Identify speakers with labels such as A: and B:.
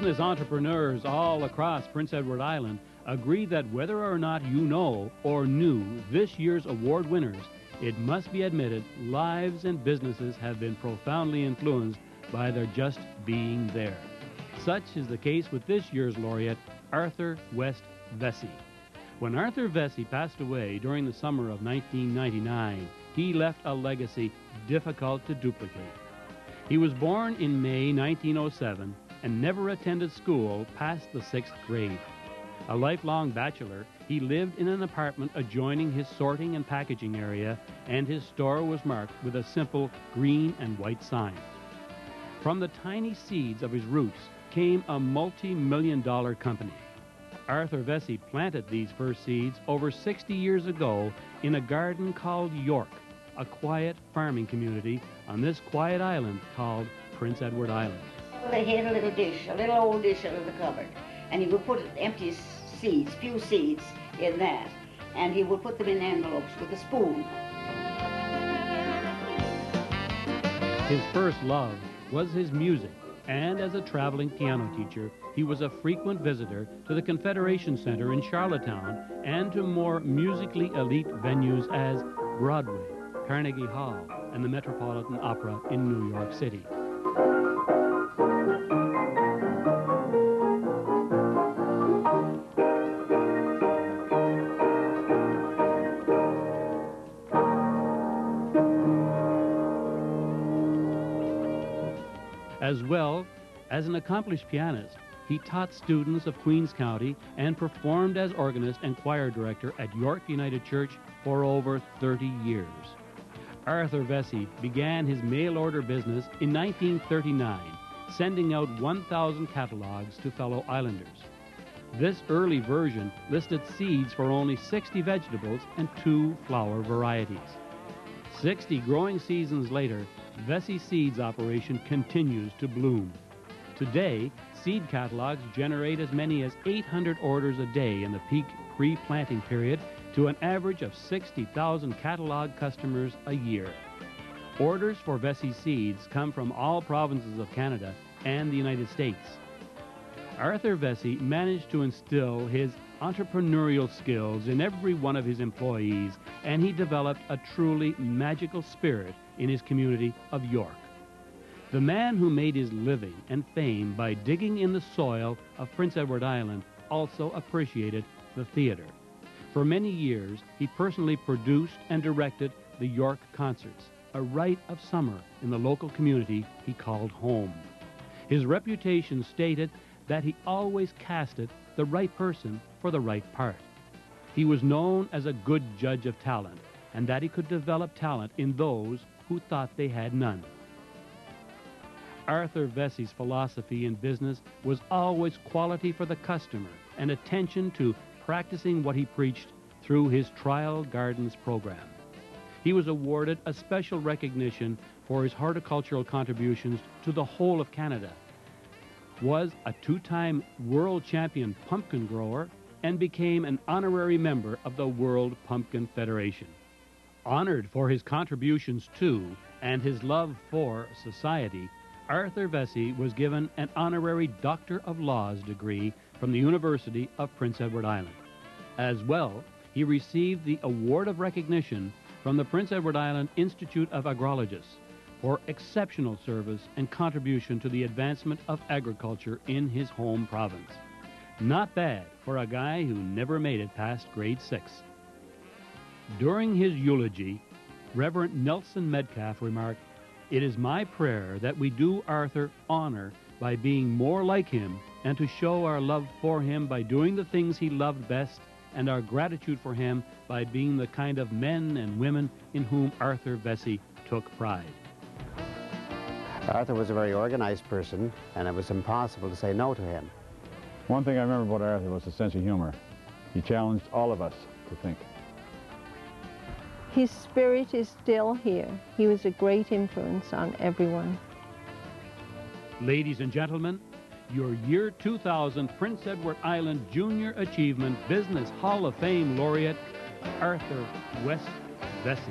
A: Business entrepreneurs all across Prince Edward Island agree that whether or not you know or knew this year's award winners, it must be admitted lives and businesses have been profoundly influenced by their just being there. Such is the case with this year's laureate, Arthur West Vesey. When Arthur Vesey passed away during the summer of 1999, he left a legacy difficult to duplicate. He was born in May 1907 and never attended school past the 6th grade. A lifelong bachelor, he lived in an apartment adjoining his sorting and packaging area, and his store was marked with a simple green and white sign. From the tiny seeds of his roots came a multi-million-dollar company. Arthur Vesey planted these first seeds over 60 years ago in a garden called York, a quiet farming community on this quiet island called Prince Edward Island.
B: They had a little dish, a little old dish under the cupboard, and he would put empty seeds, few seeds in that, and he would put them in envelopes with a spoon.
A: His first love was his music, and as a traveling piano teacher, he was a frequent visitor to the Confederation Center in Charlottetown and to more musically elite venues as Broadway, Carnegie Hall, and the Metropolitan Opera in New York City. As well as an accomplished pianist, he taught students of Queens County and performed as organist and choir director at York United Church for over 30 years. Arthur Vesey began his mail-order business in 1939, sending out 1,000 catalogs to fellow islanders. This early version listed seeds for only 60 vegetables and 2 flower varieties. 60 growing seasons later, Vesey Seeds operation continues to bloom. Today, seed catalogs generate as many as 800 orders a day in the peak pre-planting period to an average of 60,000 catalog customers a year. Orders for Vesey Seeds come from all provinces of Canada and the United States. Arthur Vesey managed to instill his entrepreneurial skills in every one of his employees, and he developed a truly magical spirit in his community of York. The man who made his living and fame by digging in the soil of Prince Edward Island also appreciated the theater. For many years, he personally produced and directed the York concerts, a rite of summer in the local community he called home. His reputation stated that he always casted the right person for the right part. He was known as a good judge of talent, and that he could develop talent in those who thought they had none. Arthur Vesey's philosophy in business was always quality for the customer and attention to practicing what he preached through his Trial Gardens program. He was awarded a special recognition for his horticultural contributions to the whole of Canada, was a 2-time world champion pumpkin grower, and became an honorary member of the World Pumpkin Federation. Honored for his contributions to and his love for society, Arthur Vesey was given an honorary Doctor of Laws degree from the University of Prince Edward Island. As well, he received the Award of Recognition from the Prince Edward Island Institute of Agrologists for exceptional service and contribution to the advancement of agriculture in his home province. Not bad for a guy who never made it past grade 6. During his eulogy, Reverend Nelson Metcalf remarked, "It is my prayer that we do Arthur honor by being more like him and to show our love for him by doing the things he loved best and our gratitude for him by being the kind of men and women in whom Arthur Vesey took pride."
C: Arthur was a very organized person, and it was impossible to say no to him.
D: One thing I remember about Arthur was his sense of humor. He challenged all of us to think.
E: His spirit is still here. He was a great influence on everyone.
A: Ladies and gentlemen, your year 2000 Prince Edward Island Junior Achievement Business Hall of Fame laureate, Arthur West Vesey.